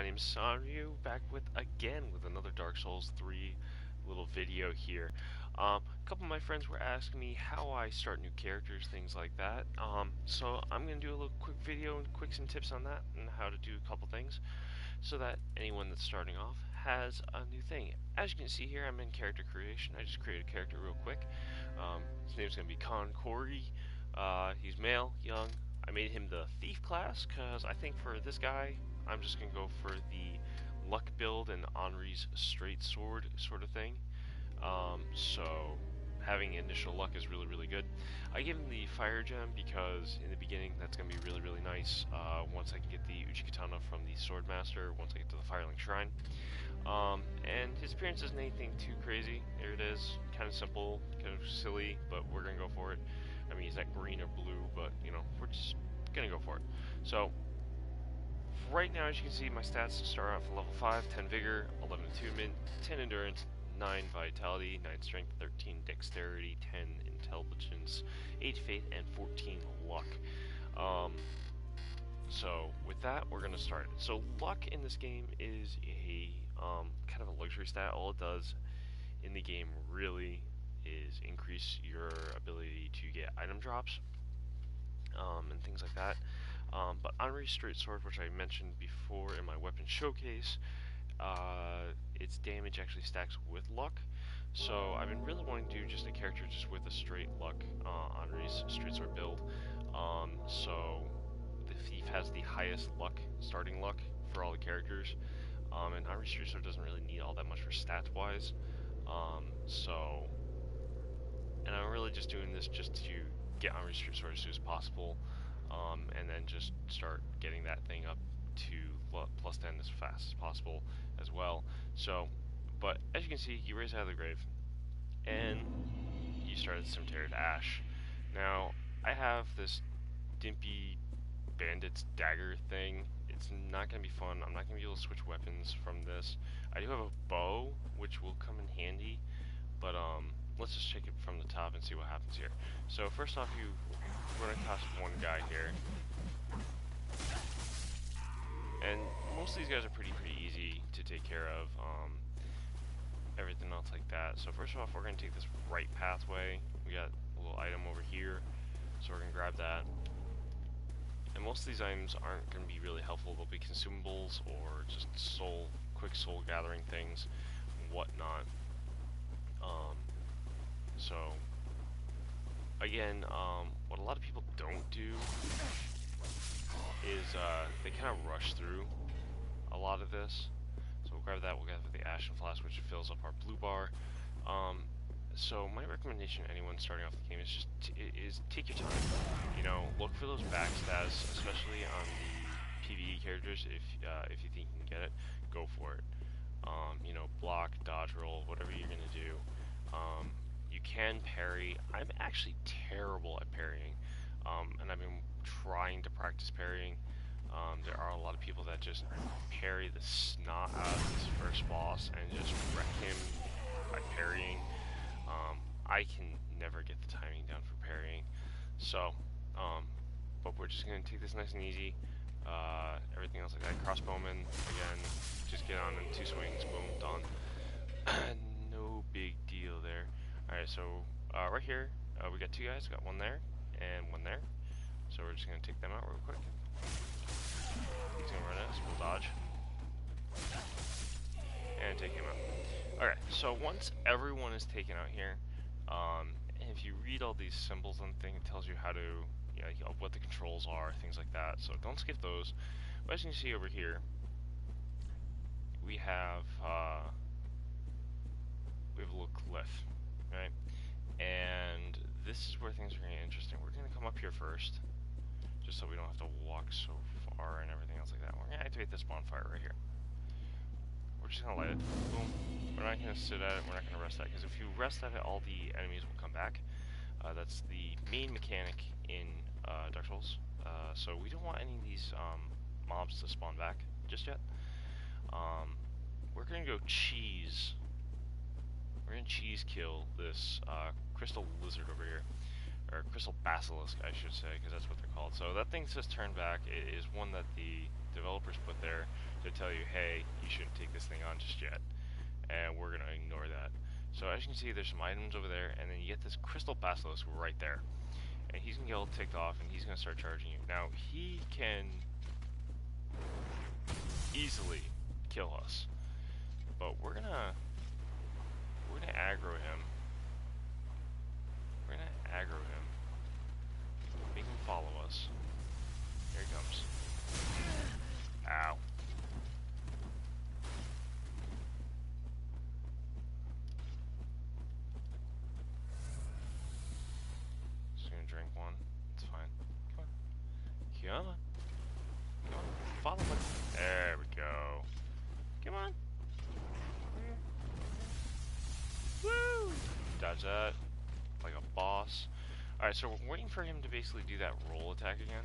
my name is Sanryu, back with another Dark Souls 3 little video here. A couple of my friends were asking me how I start new characters, things like that. So I'm going to do a little quick video and some tips on that and how to do a couple things so that anyone that's starting off has a new thing. As you can see here, I'm in character creation. I just created a character real quick. His name's going to be Con Corey. He's male, young. I made him the thief class because I think for this guy, I'm just going to go for the luck build and Henri's straight sword sort of thing. So having initial luck is really good. I give him the fire gem because in the beginning that's going to be really nice. Once I can get the Uchikatana from the sword master, once I get to the Firelink Shrine. And his appearance isn't anything too crazy. There it is, kind of simple, kind of silly, but we're going to go for it. I mean, he's not green or blue, but, you know, we're just going to go for it. So, right now, as you can see, my stats start off at level 5, 10 Vigor, 11 Attunement, 10 Endurance, 9 Vitality, 9 Strength, 13 Dexterity, 10 Intelligence, 8 Faith, and 14 Luck. So, with that, we're going to start. So, luck in this game is a kind of a luxury stat. All it does in the game really is increase your ability to get item drops and things like that. But Henri's straight sword, which I mentioned before in my weapon showcase, its damage actually stacks with luck. So I've been really wanting to do just a character just with a straight luck Henri's straight sword build. So the thief has the highest luck, starting luck for all the characters, and Henri's straight sword doesn't really need all that much for stats wise. And I'm really just doing this just to get Henri's straight sword as soon as possible, and then just start getting that thing up to plus 10 as fast as possible as well. So, but as you can see, you raise out of the grave, and you start at Cemetery Ash. Now, I have this Dimpy Bandit's dagger thing. It's not going to be fun. I'm not going to be able to switch weapons from this. I do have a bow, which will come in handy, but let's just check it from the top and see what happens here. So first off, you run across one guy here, and most of these guys are pretty easy to take care of. Everything else like that. So first off, we're going to take this right pathway. We got a little item over here, so we're going to grab that. And most of these items aren't going to be really helpful. They'll be consumables or just quick soul gathering things and whatnot. So, again, what a lot of people don't do is they kind of rush through a lot of this. So we'll grab that, we'll get the Ashen Flask, which fills up our blue bar. So my recommendation to anyone starting off the game is just take your time. You know, look for those backstabs, especially on the PvE characters. If you think you can get it, go for it. You know, block, dodge, roll, whatever you're gonna do. You can parry. I'm actually terrible at parrying, and I've been trying to practice parrying. There are a lot of people that just parry the snot out of this first boss and just wreck him by parrying. I can never get the timing down for parrying, so but we're just gonna take this nice and easy. Everything else like that, crossbowman again, just get on in 2 swings, boom, done. No big deal there. Alright, so right here we got 2 guys, got one there and one there, so we're just gonna take them out real quick. He's gonna run at us, we'll dodge and take him out. Alright, so once everyone is taken out here, if you read all these symbols and things, it tells you how to, you know, what the controls are, things like that, so don't skip those. But as you can see over here, we have a little cliff, right? And this is where things are going to get interesting. We're going to come up here first, just so we don't have to walk so far and everything else like that. We're going to activate this bonfire right here. We're just going to light it. Boom. We're not going to sit at it. We're not going to rest at it, because if you rest at it, all the enemies will come back. That's the main mechanic in Dark Souls. So we don't want any of these mobs to spawn back just yet. We're going to go cheese. We're going to cheese kill this crystal lizard over here. Or crystal basilisk, I should say, because that's what they're called. So that thing says turn back. It is one that the developers put there to tell you, hey, you shouldn't take this thing on just yet, and we're gonna ignore that. So as you can see, there's some items over there, and then you get this crystal basilisk right there, and he's gonna get all ticked off, and he's gonna start charging you. Now he can easily kill us, but we're gonna aggro him. We're gonna aggro him. Make him follow us. Here he comes. Ow. Just gonna drink one. It's fine. Come on. Come on. Come on. Follow me. There we go. Come on. Woo! Dodge that. Like a boss. Alright, so we're waiting for him to basically do that roll attack again.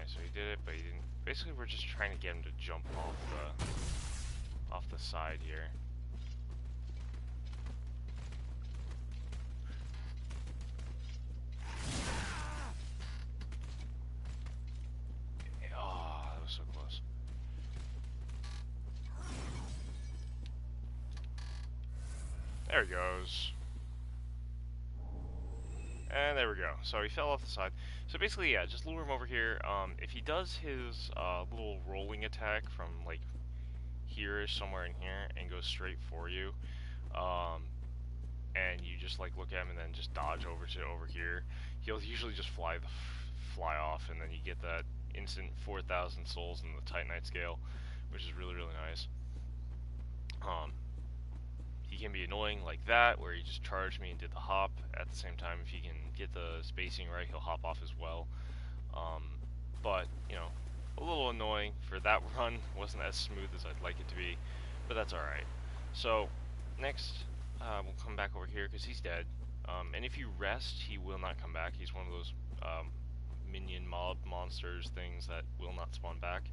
So he did it, but he didn't. Basically, we're just trying to get him to jump off the side here. Oh, that was so close. There he goes. And there we go. So he fell off the side. So basically, yeah, just lure him over here. If he does his little rolling attack from like here-ish, somewhere in here, and goes straight for you, and you just like look at him and then just dodge over to over here, he'll usually just fly off, and then you get that instant 4,000 souls in the Titanite scale, which is really nice. He can be annoying like that, where he just charged me and did the hop. At the same time, if he can get the spacing right, he'll hop off as well. But, you know, a little annoying for that run. Wasn't as smooth as I'd like it to be, but that's alright. So, next, we'll come back over here, because he's dead. And if you rest, he will not come back. He's one of those minion mob monsters things that will not spawn back.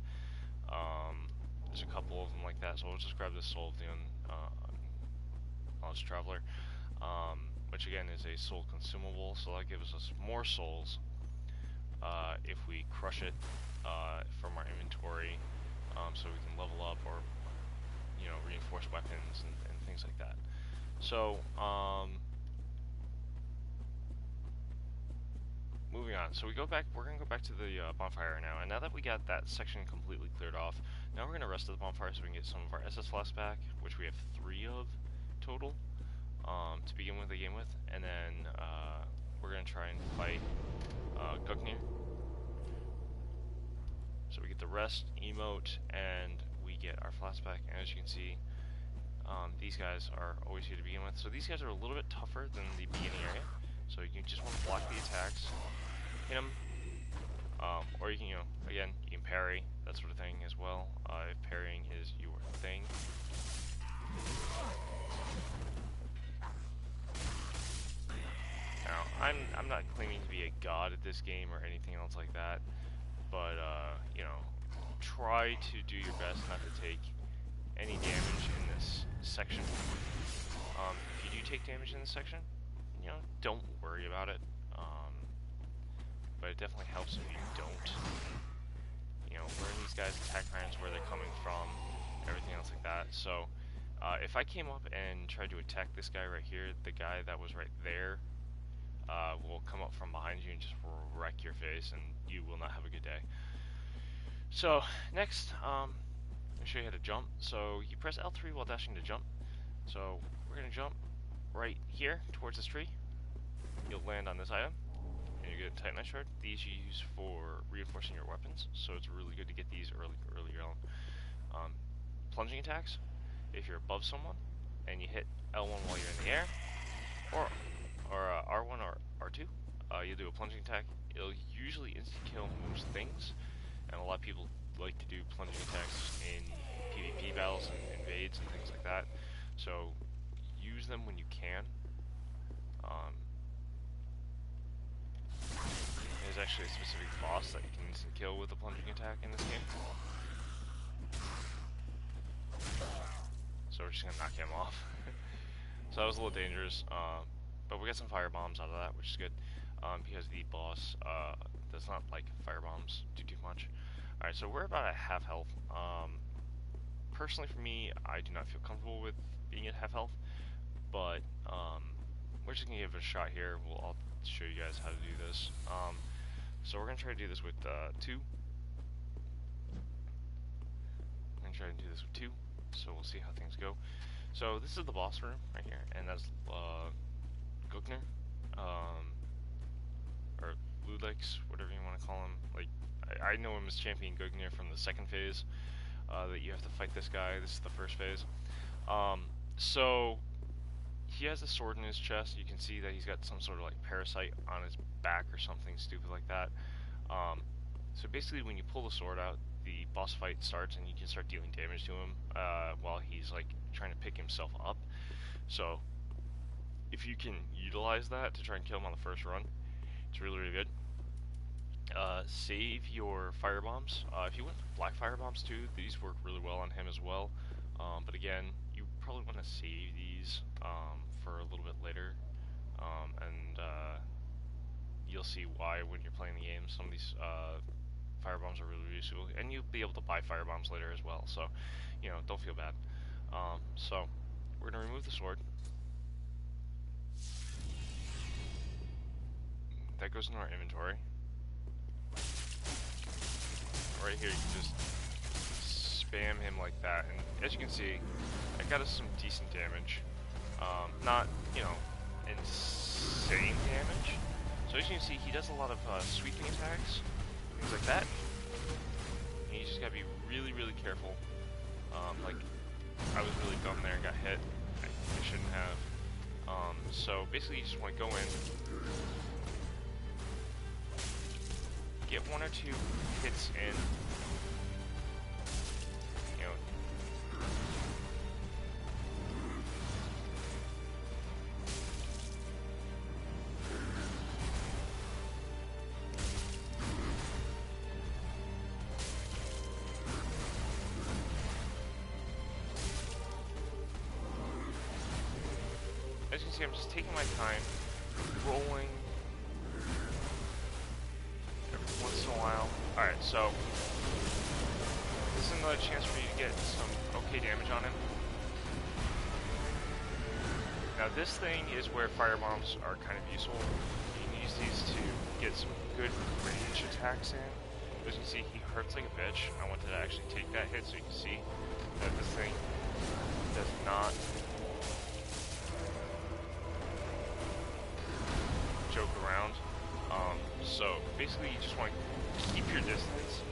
There's a couple of them like that, so we'll just grab this Soul of the Knowledge Traveler, which again is a soul consumable, so that gives us more souls if we crush it from our inventory, so we can level up or, you know, reinforce weapons and things like that. So, moving on. So we're gonna go back to the bonfire now, and now that we got that section completely cleared off, now we're gonna rest at the bonfire so we can get some of our SS flasks back, which we have 3 of total to begin with the game with, and then we're gonna try and fight Gungnir. So we get the rest emote, and we get our flasks back. And as you can see, these guys are always here to begin with. So these guys are a little bit tougher than the beginning area. So you just want to block the attacks, hit them, or you can, you know, again, you can parry, that sort of thing as well, if parrying is your thing. Now, I'm not claiming to be a god at this game or anything else like that, but, you know, try to do your best not to take any damage in this section. If you do take damage in this section, you know, don't worry about it, but it definitely helps if you don't. You know, learn these guys' attack patterns, where they're coming from, everything else like that. So, if I came up and tried to attack this guy right here, the guy that was right there will come up from behind you and just wreck your face, and you will not have a good day. So, next, let me show you how to jump. So, you press L3 while dashing to jump. So, we're going to jump right here towards this tree. You'll land on this item, and you get a Titanite shard. These you use for reinforcing your weapons, so it's really good to get these earlier on. Plunging attacks, if you're above someone and you hit L1 while you're in the air, or R1 or R2, you'll do a plunging attack. It'll usually insta-kill most things, and a lot of people like to do plunging attacks in PvP battles and invades and things like that. So use them when you can. There's actually a specific boss that you can instant kill with a plunging attack in this game. So we're just gonna knock him off. So that was a little dangerous, but we got some fire bombs out of that, which is good, because the boss does not like fire bombs too much. Alright, so we're about at half health. Personally for me, I do not feel comfortable with being at half health, but we're just gonna give it a shot here. I'll show you guys how to do this. So we're gonna try to do this with 2. I'm gonna try to do this with 2, so we'll see how things go. So this is the boss room right here, and that's Gugner, or Ludex, whatever you want to call him. Like, I know him as Champion Gugner from the second phase, that you have to fight this guy. This is the first phase. So he has a sword in his chest. You can see that he's got some sort of like parasite on his back or something stupid like that. So basically when you pull the sword out, the boss fight starts and you can start dealing damage to him while he's like trying to pick himself up. So if you can utilize that to try and kill him on the first run, it's really good. Save your fire bombs. If you went for black fire bombs too, these work really well on him as well. But again, you probably want to save these for a little bit later, and you'll see why when you're playing the game. Some of these fire bombs are really useful, and you'll be able to buy fire bombs later as well. So, you know, don't feel bad. So we're gonna remove the sword. That goes into our inventory. Right here, you can just spam him like that, and as you can see, I got us some decent damage. Not, you know, insane damage. So as you can see, he does a lot of sweeping attacks, things like that. And you just gotta be really, really careful. Like, I was really dumb there and got hit. I shouldn't have. So basically, you just want to go in, get 1 or 2 hits in. You know, as you can see, I'm just taking my time, rolling every once in a while. Alright, so this is another chance for you to get some okay damage on him. Now this thing is where fire bombs are kind of useful. You can use these to get some good range attacks in. As you can see, he hurts like a bitch. I wanted to actually take that hit so you can see that this thing does not joke around. So basically you just want to keep your distance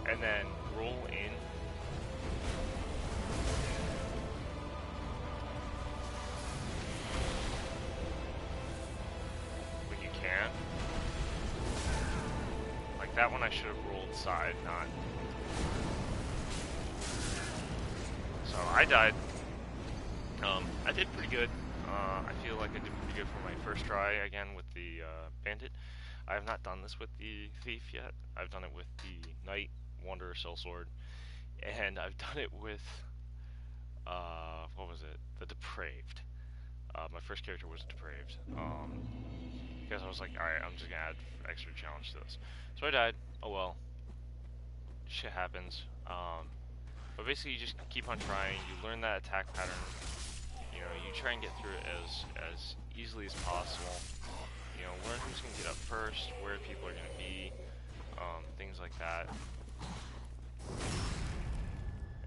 and then roll in. When you can. Like that one I should have rolled side, not. So I died. I did pretty good. I feel like I did pretty good for my first try again with the bandit. I have not done this with the thief yet. I've done it with the knight, wanderer, sellsword, and I've done it with what was it? The depraved. My first character was depraved. Because I was like, alright, I'm just gonna add extra challenge to this. So I died. Oh well. Shit happens. But basically, you just keep on trying. You learn that attack pattern. You know, you try and get through it as easily as possible. You know, learn who's going to get up first, where people are going to be, things like that.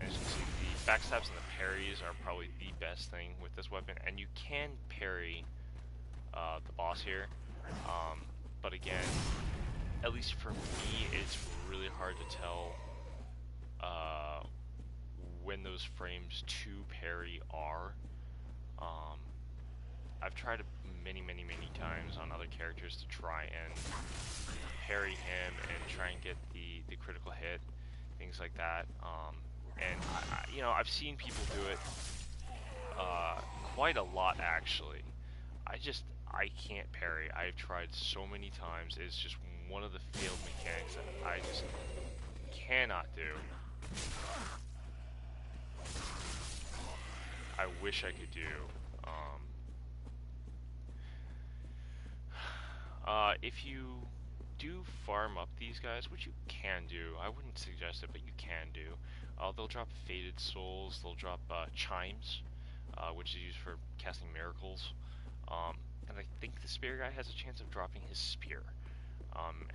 And as you can see, the backstabs and the parries are probably the best thing with this weapon. And you can parry the boss here. But again, at least for me, it's really hard to tell when those frames to parry are. I've tried many times on other characters to try and parry him and try and get the critical hit, things like that. And you know, I've seen people do it quite a lot actually. I can't parry. I've tried so many times. It's just one of the failed mechanics that I just cannot do. I wish I could do. If you do farm up these guys, which you can do, I wouldn't suggest it, but you can do. They'll drop Fated Souls, they'll drop Chimes, which is used for casting miracles. And I think the Spear guy has a chance of dropping his Spear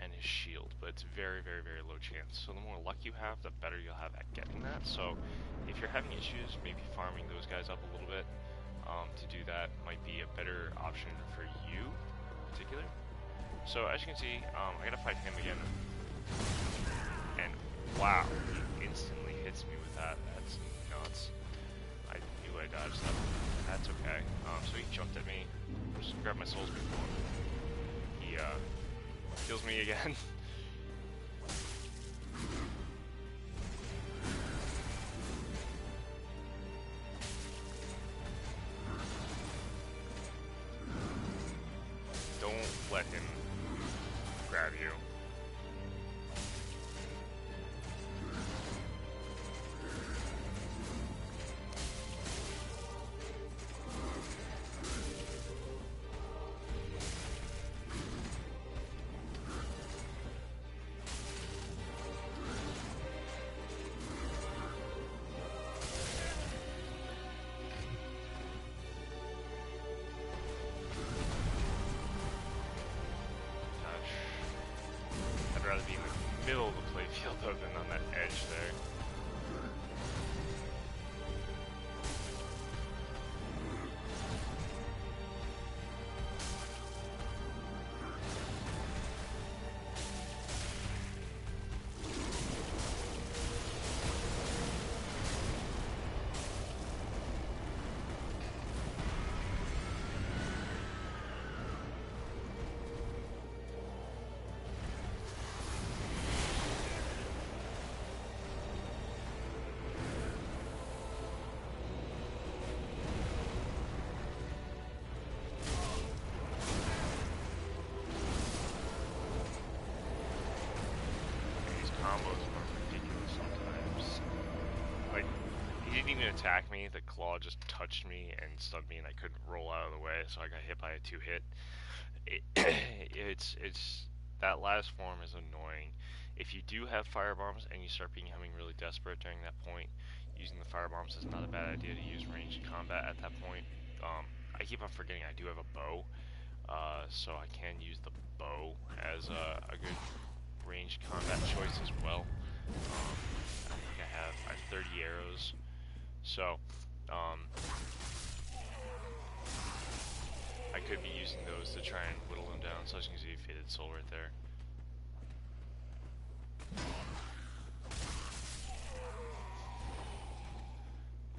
and his Shield, but it's very, very, very low chance. So the more luck you have, the better you'll have at getting that. So if you're having issues, maybe farming those guys up a little bit to do that might be a better option for you in particular. So as you can see, I gotta fight him again, and wow, he instantly hits me with that. That's nuts. I knew I dodged that. That's okay. So he jumped at me, just grabbed my souls before. He kills me again. Don't let him grab you. I'd rather be in the middle of the playfield though than on that edge there. Combos are ridiculous sometimes. Like, he didn't even attack me, the claw just touched me and stunned me and I couldn't roll out of the way, so I got hit by a 2-hit. It's that last form is annoying. If you do have firebombs and you start becoming really desperate during that point, using the firebombs is not a bad idea to use ranged combat at that point. I keep on forgetting I do have a bow, so I can use the bow as a good ranged combat choice as well. I think I have 30 arrows, so I could be using those to try and whittle them down. So as you can see, Fated Soul right there.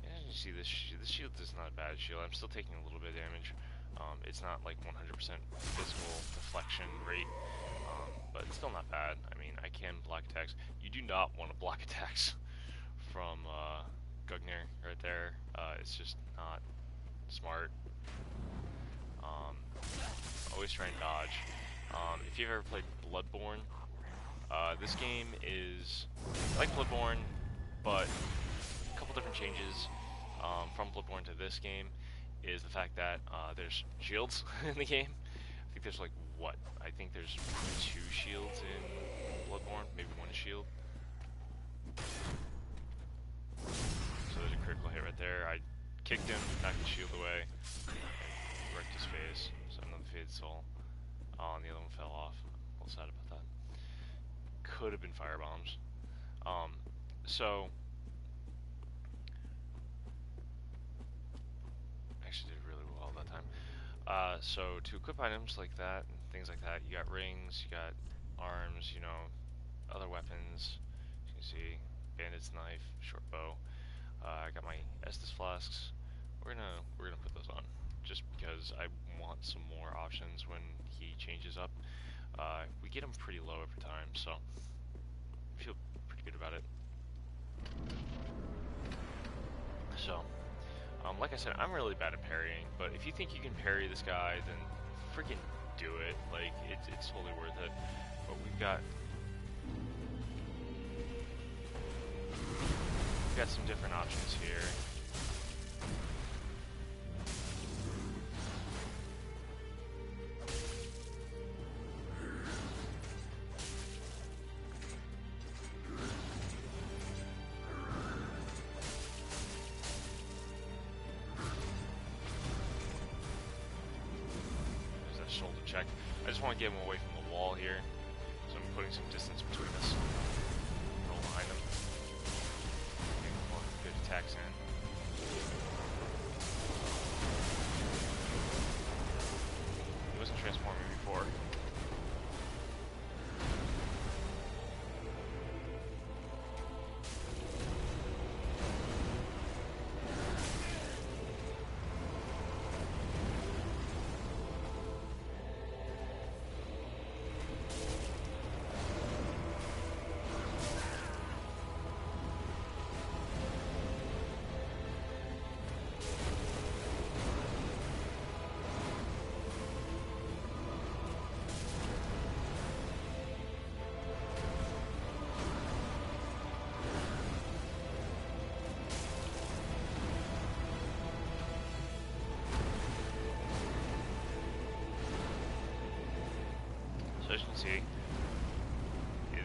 And you see this shield is not a bad shield. I'm still taking a little bit of damage. It's not like 100% physical deflection rate. But it's still not bad. I mean, I can block attacks. You do not want to block attacks from Gungnir right there. It's just not smart. Always try and dodge. If you've ever played Bloodborne, this game is like Bloodborne, but a couple different changes from Bloodborne to this game is the fact that there's shields in the game. I think there's like what? I think there's 2 shields in Bloodborne, maybe 1 shield. So there's a critical hit right there. I kicked him, knocked the shield away, and wrecked his face. So another Fated Soul. Oh, and the other one fell off. I'm a little sad about that. Could have been firebombs. So actually did really well that time. So to equip items like that and things like that, you got rings, you got arms, you know, other weapons. You can see bandit's knife, short bow. I got my Estus flasks. We're gonna put those on just because I want some more options when he changes up. We get him pretty low every time, so I feel pretty good about it. So, like I said, I'm really bad at parrying, but if you think you can parry this guy, then freaking do it. Like, it's totally worth it. But we've got some different options here. There's that shoulder check. I just want to get him away from the wall here, so I'm putting some distance between us. Go behind him. Good attacks in. He wasn't transforming before. As you can see,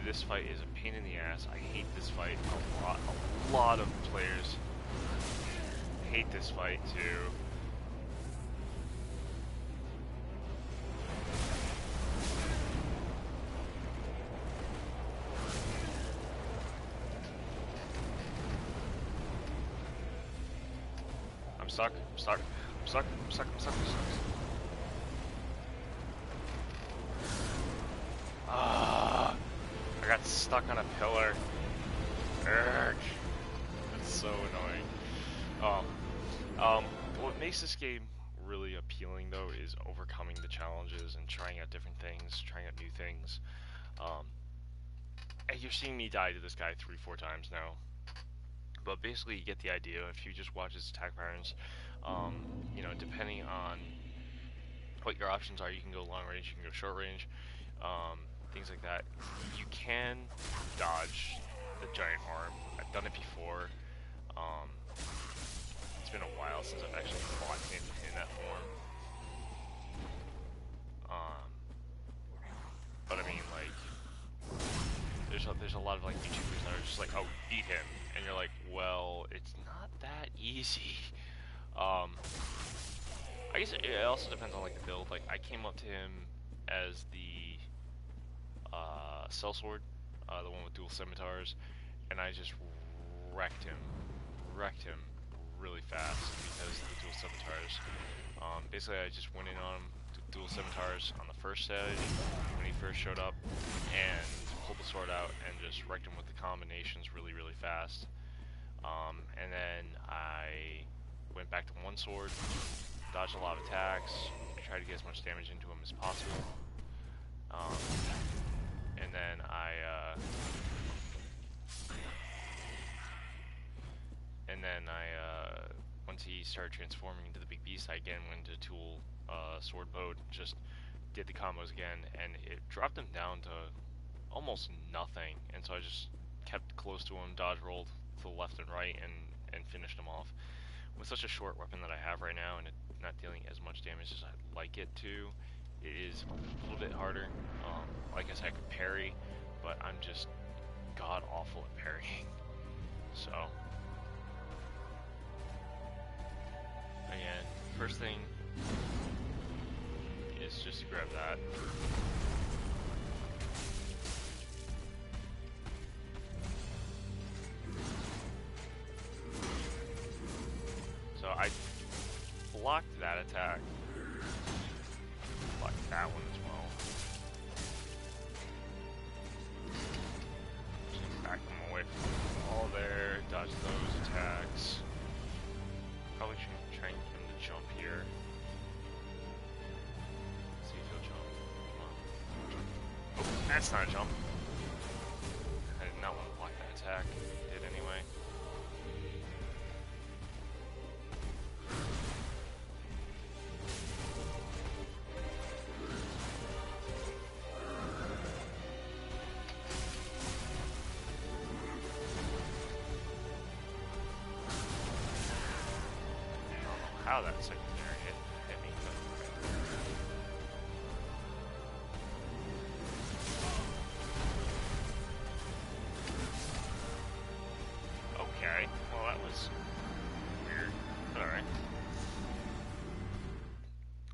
this fight is a pain in the ass. I hate this fight a lot of players hate this fight too. I'm stuck. I got stuck on a pillar. Urgh. It's so annoying. What makes this game really appealing though is overcoming the challenges and trying out different things, trying out new things. And you're seeing me die to this guy 3-4 times now. But basically you get the idea if you just watch his attack patterns. You know, depending on what your options are, you can go long range, you can go short range. Things like that. You can dodge the giant arm. I've done it before. It's been a while since I've actually fought in that form. But I mean, like, there's a lot of like YouTubers that are just like, oh, beat him, and you're like, well, it's not that easy. I guess it also depends on like the build. Like, I came up to him as the sellsword, the one with dual scimitars, and I just wrecked him really fast because of the dual scimitars. Basically, I just went in on him, dual scimitars on the first stage when he first showed up, and pulled the sword out and just wrecked him with the combinations really fast. And then I went back to one sword, dodged a lot of attacks, tried to get as much damage into him as possible. And then once he started transforming into the big beast, I again went to tool sword mode, just did the combos again, and it dropped him down to almost nothing. And so I just kept close to him, dodge rolled to the left and right, and finished him off. With such a short weapon that I have right now, and it not dealing as much damage as I'd like it to, it is a little bit harder. Like I said, I could parry, but I'm just god awful at parrying. So, again, first thing is just to grab that. So I blocked that attack. Blocked that one as well. Just back them away from the wall there, dodge those attacks. Probably should try and get him to jump here. See if he'll jump. Come on. Oh, that's not a jump. I did not want to block that attack. Did anyway. how that secondary hit me, but okay. Well, that was weird. Alright.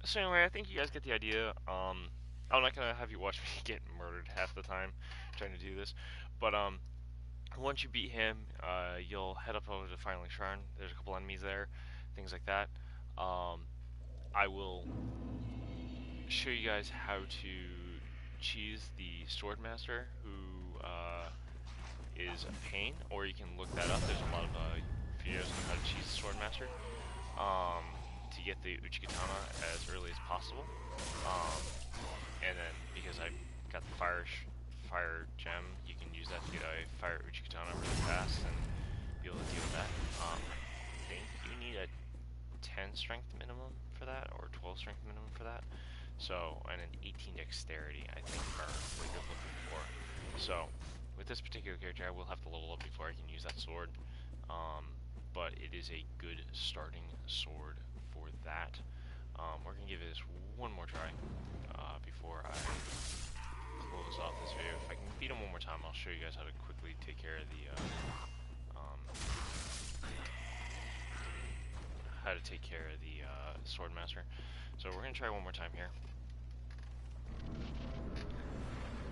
So anyway, I think you guys get the idea. I'm not gonna have you watch me get murdered half the time trying to do this, but once you beat him, you'll head up over to Firelink Shrine. There's a couple enemies there, things like that. I will show you guys how to cheese the Swordmaster, who is a pain, or you can look that up. There's a lot of videos on how to cheese the Swordmaster to get the Uchigatana as early as possible. And then because I got the fire gem, you can use that to get a fire Uchigatana really fast and be able to deal with that. I think you need a 10 strength minimum for that, or 12 strength minimum for that. So, and an 18 dexterity, I think, are what you're looking for. So, with this particular character, I will have to level up before I can use that sword. But it is a good starting sword for that. We're going to give this one more try before I close off this video. If I can beat him one more time, I'll show you guys how to quickly take care of the Swordmaster. So we're gonna try one more time here,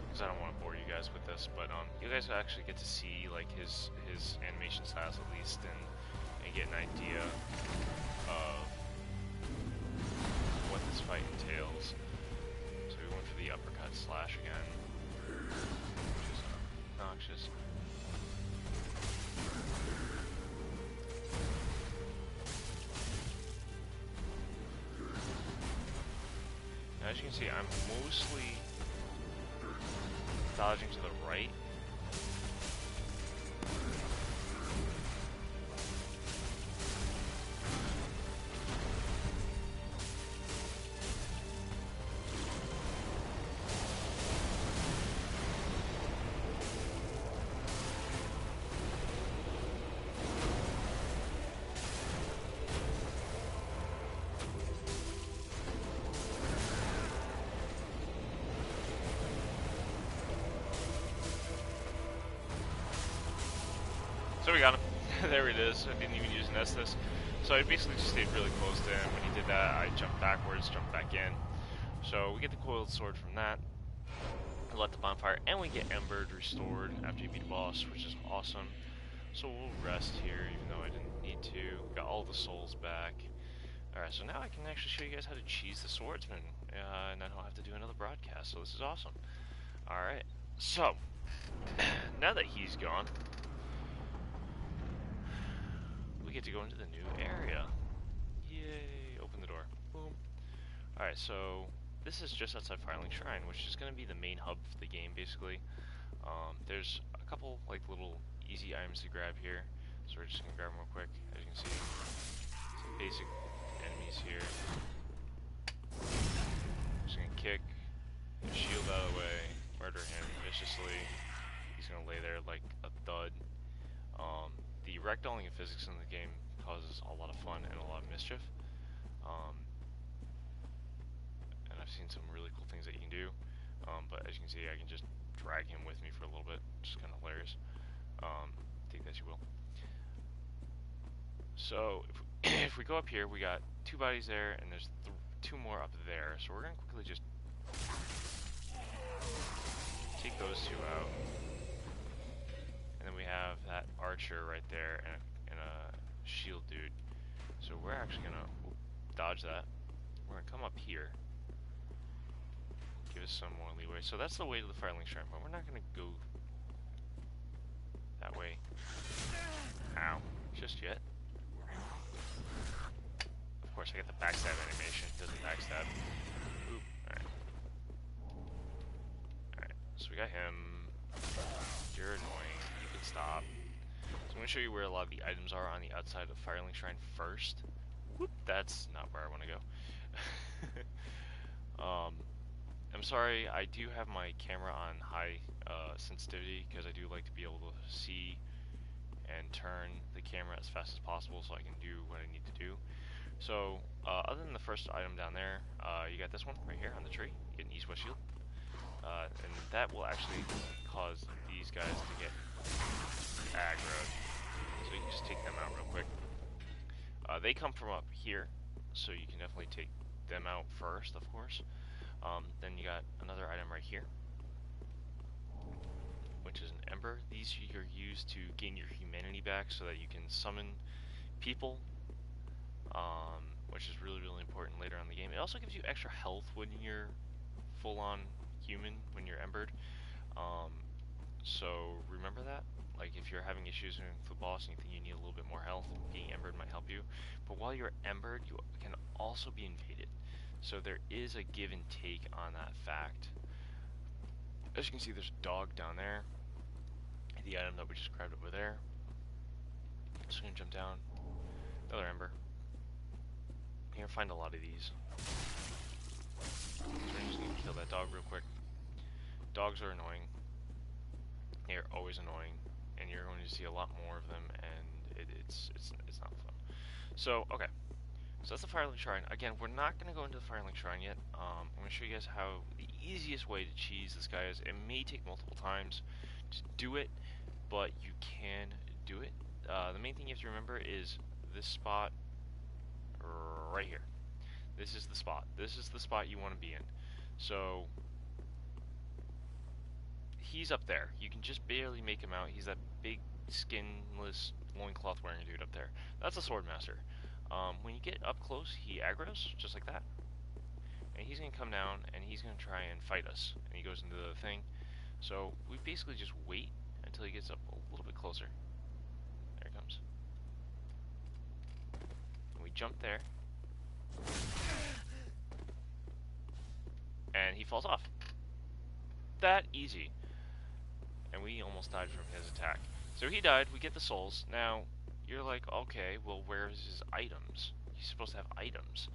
because I don't want to bore you guys with this, but you guys actually get to see like his animation styles at least, and get an idea of what this fight entails. So we went for the uppercut slash again, which is obnoxious. Now, as you can see, I'm mostly dodging to the right. So we got him. There it is. I didn't even use an Estus. So I basically just stayed really close to him. When he did that, I jumped backwards, jumped back in. So we get the coiled sword from that. I let the bonfire, and we get Embered restored after you beat a boss, which is awesome. So we'll rest here, even though I didn't need to. We got all the souls back. Alright, so now I can actually show you guys how to cheese the swordsman, and I don't have to do another broadcast, so this is awesome. Alright, so, now that he's gone, we get to go into the new area. Yay! Open the door. Boom. Alright, so this is just outside Firelink Shrine, which is going to be the main hub for the game, basically. There's a couple, like, little easy items to grab here, so we're just going to grab them real quick. As you can see, some basic enemies here. Just going to kick, shield out of the way, murder him viciously. He's going to lay there like a thud. The ragdolling of physics in the game causes a lot of fun and a lot of mischief. And I've seen some really cool things that you can do. But as you can see, I can just drag him with me for a little bit, which is kind of hilarious. Take that as you will. So, if we go up here, we got 2 bodies there, and there's 2 more up there. So we're going to quickly just take those 2 out. And then we have that archer right there and a shield dude. So we're actually gonna dodge that. We're gonna come up here. Give us some more leeway. So that's the way to the Firelink Shrine, but we're not gonna go that way. Ow. Just yet. Of course, I get the backstab animation. It doesn't backstab. Oop. Alright. Alright, so we got him. You're annoying. Stop. So I'm going to show you where a lot of the items are on the outside of Firelink Shrine first. Whoop, that's not where I want to go. I'm sorry, I do have my camera on high sensitivity because I do like to be able to see and turn the camera as fast as possible so I can do what I need to do. So, other than the first item down there, you got this one right here on the tree. You get an East West Shield. And that will actually cause these guys to get aggroed. So you can just take them out real quick. They come from up here, so you can definitely take them out first, of course. Then you got another item right here, which is an Ember. These are used to gain your humanity back so that you can summon people, which is really, really important later on in the game. It also gives you extra health when you're full-on human, when you're embered. So remember that. Like, if you're having issues with the boss and you think you need a little bit more health, being embered might help you. But while you're embered, you can also be invaded. So there is a give and take on that fact. As you can see, there's a dog down there. The item that we just grabbed over there. So I'm gonna jump down. Another ember. You're gonna find a lot of these. So we're just gonna kill that dog real quick. Dogs are annoying. They're always annoying, and you're going to see a lot more of them, and it's not fun. So okay, so that's the Firelink Shrine. Again, we're not going to go into the Firelink Shrine yet. I'm going to show you guys how the easiest way to cheese this guy is. It may take multiple times to do it, but you can do it. The main thing you have to remember is this spot right here. This is the spot. This is the spot you want to be in. So he's up there. You can just barely make him out. He's that big, skinless, loincloth wearing dude up there. That's a Swordmaster. When you get up close, he aggros, just like that. And he's going to come down, and he's going to try and fight us. And he goes into the thing. So we basically just wait until he gets up a little bit closer. There he comes. And we jump there. And he falls off. That easy. And we almost died from his attack. So he died, we get the souls. Now, you're like, okay, well, where's his items? He's supposed to have items.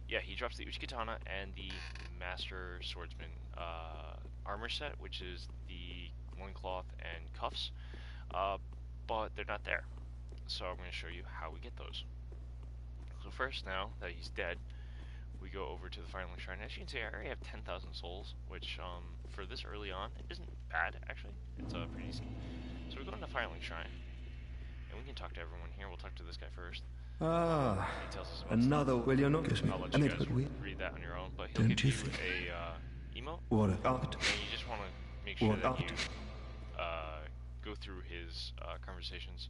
Yeah, he drops the Uchigatana and the Master Swordsman armor set, which is the loincloth and cuffs. But they're not there. So I'm going to show you how we get those. So first, now that he's dead, we go over to the Firelink Shrine. As you can see, I already have 10,000 souls, which for this early on isn't bad, actually. It's pretty decent. So we go into Firelink Shrine, and we can talk to everyone here. We'll talk to this guy first. Ah, He tells us about another. stuff. Will you not kiss me? I'll let And you it guys would read that on your own, but he'll Don't give you you think? a emote, What about? and you just want to make sure What that about? you go through his conversations.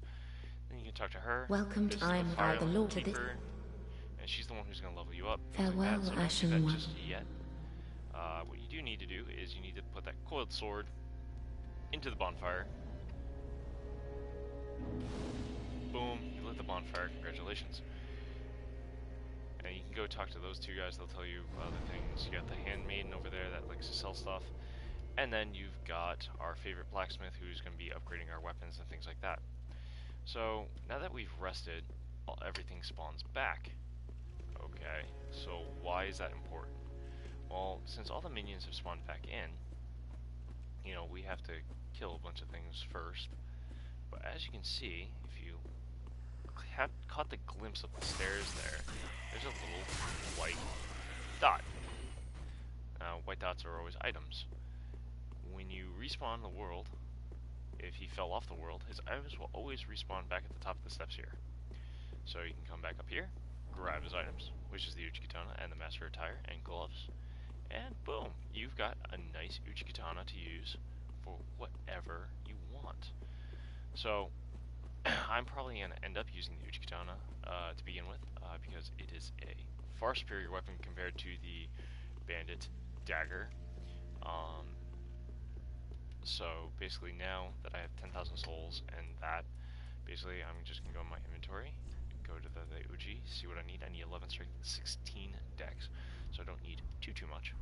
Then you can talk to her. Welcome This to is I am by the Firelink Lord to this. Keeper, and she's the one who's going to level you up. Farewell, so don't do Ashen that One. just yet. What you do need to do is you need to put that coiled sword into the bonfire. Boom, you lit the bonfire, congratulations. And you can go talk to those two guys, they'll tell you other things. You got the handmaiden over there that likes to sell stuff. And then you've got our favorite blacksmith who's going to be upgrading our weapons and things like that. So, now that we've rested, everything spawns back. Okay, so why is that important? Well, since all the minions have spawned back in, you know, we have to kill a bunch of things first. But as you can see, if you have caught the glimpse of the stairs there, there's a little white dot. Now, white dots are always items. When you respawn the world, if he fell off the world, his items will always respawn back at the top of the steps here. So you can come back up here, grab his items, which is the Uchigatana and the Master Attire and gloves, and boom, you've got a nice Uchigatana to use for whatever you want. So I'm probably going to end up using the Uchigatana to begin with, because it is a far superior weapon compared to the Bandit Dagger. So basically now that I have 10,000 souls and that, basically I'm just going to go in my inventory, go to the Uji, see what I need. I need 11 strength, 16 dex, so I don't need too much.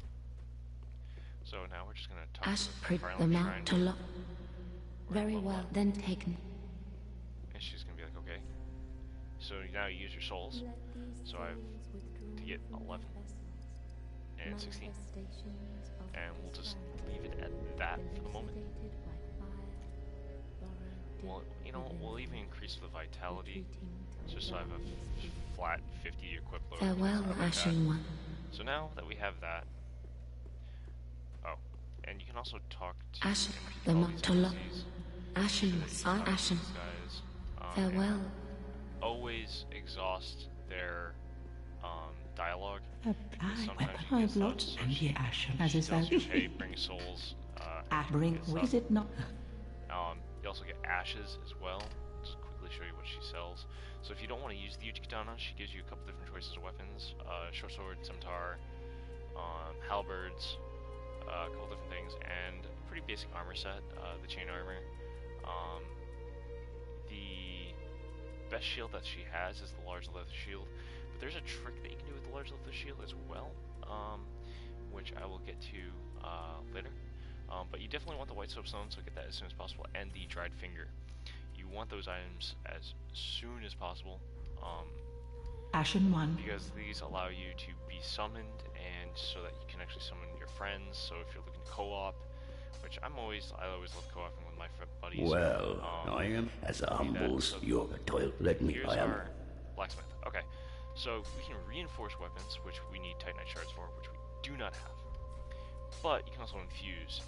So now we're just going to talk Ash to the pricked Firelink them Shrine. out to lock. Very well, then taken. And she's going to be like, okay. So now you use your souls. So I have to get 11 and 16. And we'll just leave it at that for the moment. Well, you know, we'll even increase the vitality, just so I have a flat 50 equip load. Farewell, Ashen One. So now that we have that, oh, and you can also talk to Ashen, all the these Motolo. NPCs. Ashen, I Ashen. These guys, Farewell. always exhaust their dialogue. I've lots and ye Ashen, as is Tells you, hey, that. bring souls. Bring, and stuff. is it not? You also get ashes as well. Just quickly show you what she sells. So if you don't want to use the Uchi Katana, she gives you a couple different choices of weapons. Short sword, scimitar, halberds, a couple different things, and a pretty basic armor set, the chain armor. The best shield that she has is the large leather shield, but there's a trick that you can do with the large leather shield as well, which I will get to later. But you definitely want the white soapstone, so get that as soon as possible, and the dried finger. You want those items as soon as possible, Ashen One. because these allow you to be summoned, and so that you can actually summon your friends. So if you're looking to co-op, which I always love co-oping with my buddies. Well, I am as a humbles so your toil. Let me. here's I am. our blacksmith. Okay, so we can reinforce weapons, which we need Titanite shards for, which we do not have. But you can also infuse,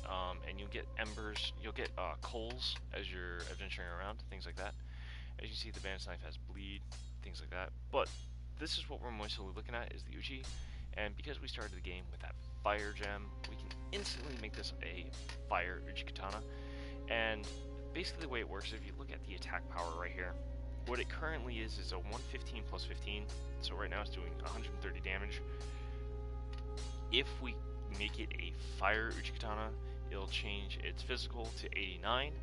and you'll get embers, you'll get coals as you're adventuring around, things like that. As you can see, the bandit's knife has bleed, things like that. But this is what we're mostly looking at, is the Uchi. And because we started the game with that fire gem, we can instantly make this a fire Uchi Katana. And basically the way it works is if you look at the attack power right here, what it currently is a 115 plus 15. So right now it's doing 130 damage. If we make it a fire Uchi Katana, it'll change its physical to 89, and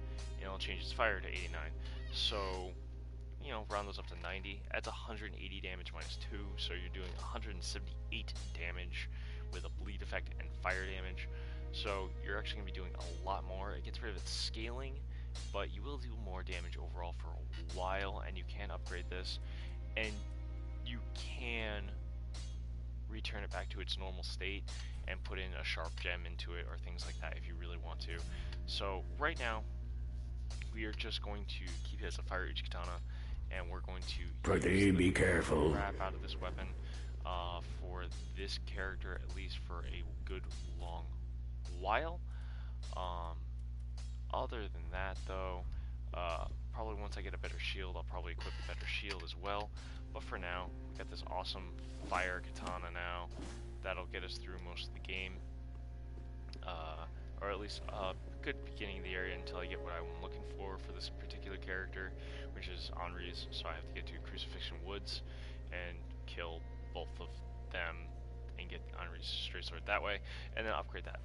it'll change its fire to 89. So, you know, round those up to 90. That's 180 damage minus 2, so you're doing 178 damage with a bleed effect and fire damage. So you're actually going to be doing a lot more. It gets rid of its scaling, but you will do more damage overall for a while, and you can upgrade this, and you can return it back to its normal state and put in a sharp gem into it or things like that if you really want to. So right now we are just going to keep it as a fire Uchi Katana, and we're going to Pretty be careful. crap out of this weapon for this character, at least for a good long while. Other than that though, probably once I get a better shield, I'll probably equip a better shield as well. But for now, we got this awesome fire katana now that'll get us through most of the game, or at least a good beginning of the area until I get what I'm looking for this particular character, which is Henri's. So I have to get to Crucifixion Woods and kill both of them and get Henri's straight sword that way, and then upgrade that.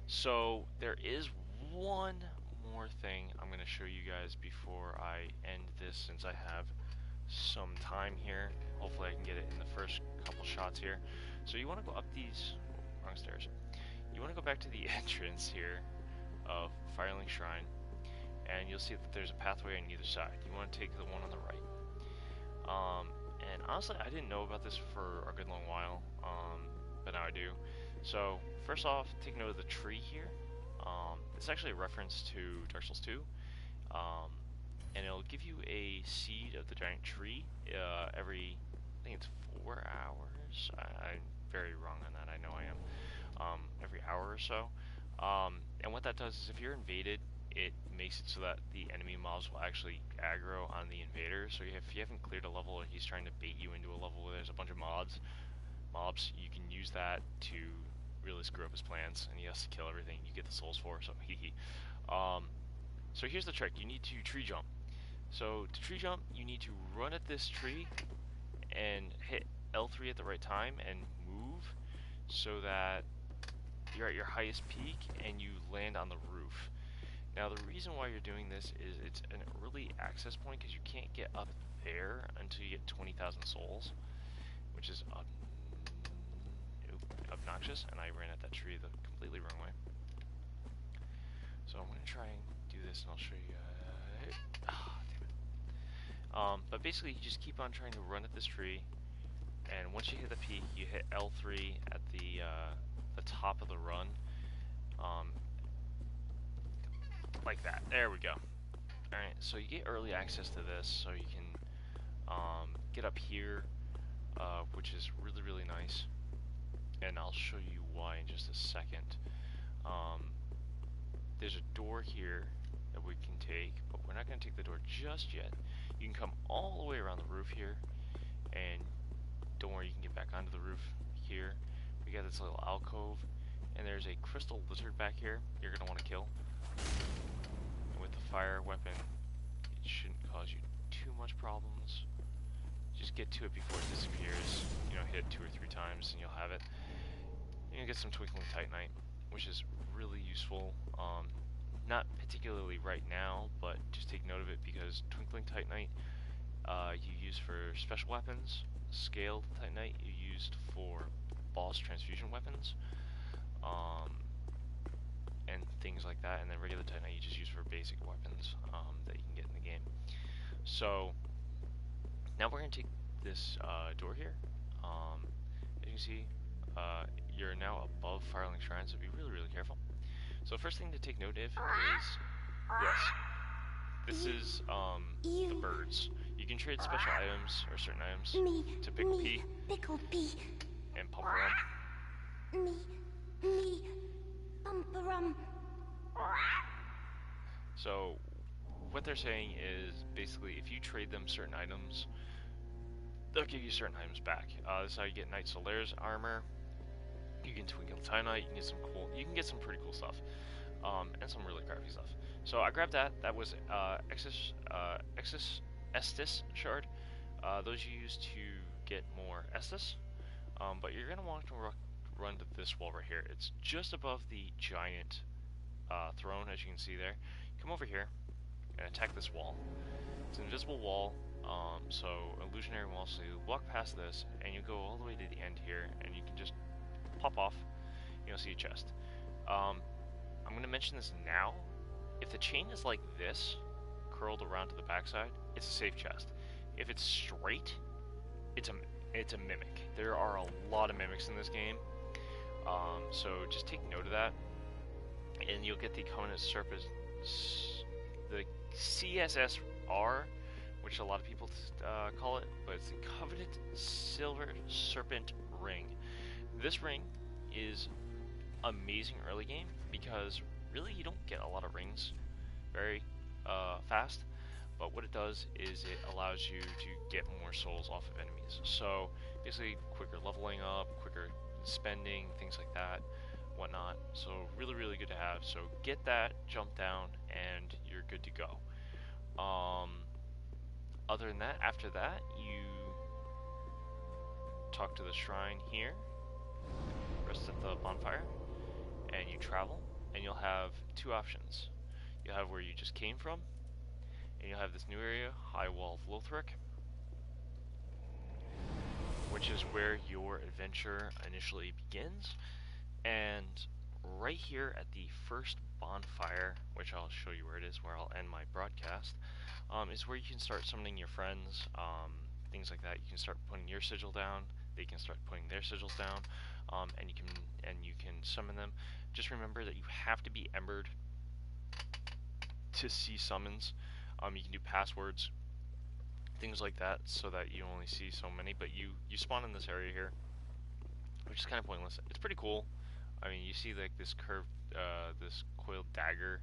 So there is one more thing I'm going to show you guys before I end this, since I have some time here. Hopefully I can get it in the first couple shots here. So you want to go up these wrong stairs. You want to go back to the entrance here of Firelink Shrine, and you'll see that there's a pathway on either side. You want to take the one on the right. And honestly, I didn't know about this for a good long while, but now I do. So first off, take note of the tree here. It's actually a reference to Dark Souls 2, and it'll give you a seed of the giant tree every, I think it's 4 hours. I'm very wrong on that, I know I am. Every hour or so. And what that does is if you're invaded, it makes it so that the enemy mobs will actually aggro on the invader. So if you haven't cleared a level or he's trying to bait you into a level where there's a bunch of mobs, you can use that to really screw up his plans, and he has to kill everything you get the souls for, so hee. So here's the trick. You need to tree jump. So to tree jump, you need to run at this tree and hit L3 at the right time and move so that you're at your highest peak and you land on the roof. Now the reason why you're doing this is it's an early access point, because you can't get up there until you get 20,000 souls, which is obnoxious, and I ran at that tree the completely wrong way. So I'm going to try and do this, and I'll show you. Damn it. But basically, you just keep on trying to run at this tree, and once you hit the peak, you hit L3 at the top of the run, like that. There we go. Alright, so you get early access to this, so you can get up here which is really, really nice. And I'll show you why in just a second. There's a door here that we can take, but we're not going to take the door just yet. You can come all the way around the roof here, and don't worry, you can get back onto the roof here. We got this little alcove, and there's a crystal lizard back here you're going to want to kill. And with the fire weapon, it shouldn't cause you too much problems. Just get to it before it disappears. You know, hit 2 or 3 times and you'll have it. And you'll get some Twinkling Titanite, which is really useful. Not particularly right now, but just take note of it because Twinkling Titanite you use for special weapons. Scaled Titanite you used for boss transfusion weapons, and things like that. And then regular Titanite you just use for basic weapons that you can get in the game. So now we're going to take this door here. As you can see, you're now above Firelink Shrine, so be really, really careful. So first thing to take note of is, yes, this is the birds. You can trade special items, or certain items, to Pickle Pea and Pumperum. Me, Pumperum. So what they're saying is, basically, if you trade them certain items, they'll give you certain items back. This is how you get Knight Solaire's armor. You can Twinkle Titanite. You can get some pretty cool stuff, and some really crappy stuff. So I grabbed that. That was Estus shard. Those you use to get more Estus. But you're gonna want to run to this wall right here. It's just above the giant throne, as you can see there. Come over here and attack this wall. It's an invisible wall. So illusionary wall. So you walk past this, and you go all the way to the end here, and you can just pop off. You'll see a chest. I'm going to mention this now. If the chain is like this, curled around to the backside, it's a safe chest. If it's straight, it's a mimic. There are a lot of mimics in this game, so just take note of that. And you'll get the Covenant Serpent, the CSSR, which a lot of people call it, but it's the Covenant Silver Serpent Ring. This ring is amazing early game because really you don't get a lot of rings very fast, but what it does is it allows you to get more souls off of enemies. So basically quicker leveling up, quicker spending, things like that, whatnot. So really, really good to have. So get that, jump down, and you're good to go. Other than that, after that, you talk to the shrine here, rest at the bonfire, and you travel, and you'll have 2 options. You'll have where you just came from, and you'll have this new area, High Wall of Lothric, which is where your adventure initially begins. And right here at the first bonfire, which I'll show you where it is, where I'll end my broadcast, is where you can start summoning your friends, things like that. You can start putting your sigil down, they can start putting their sigils down, and you can summon them. Just remember that you have to be embered to see summons. You can do passwords, things like that, so that you only see so many. But you spawn in this area here, which is kind of pointless. It's pretty cool. I mean, you see like this curved, this coiled dagger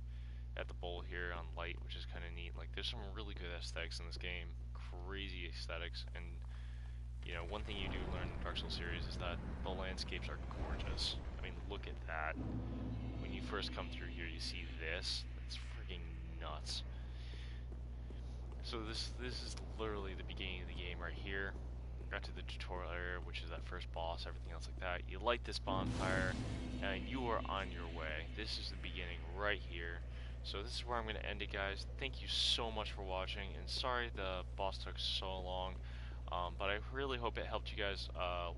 at the bowl here on light, which is kind of neat. Like, there's some really good aesthetics in this game, crazy aesthetics, and you know, one thing you do learn in the Dark Souls series is that the landscapes are gorgeous. I mean, look at that. When you first come through here, you see this. It's freaking nuts. So this is literally the beginning of the game right here. Got to the tutorial area, which is that first boss, everything else like that. You light this bonfire, and you are on your way. This is the beginning right here. So this is where I'm going to end it, guys. Thank you so much for watching, and sorry the boss took so long, but I really hope it helped you guys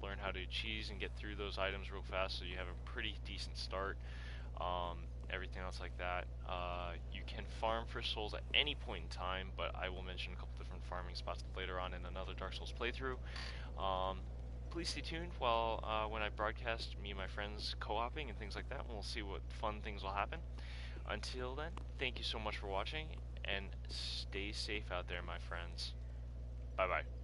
learn how to cheese and get through those items real fast so you have a pretty decent start. Everything else like that. You can farm for souls at any point in time, but I will mention a couple different farming spots later on in another Dark Souls playthrough. Please stay tuned while when I broadcast me and my friends co-oping and things like that, and we'll see what fun things will happen. Until then, thank you so much for watching, and stay safe out there, my friends. Bye-bye.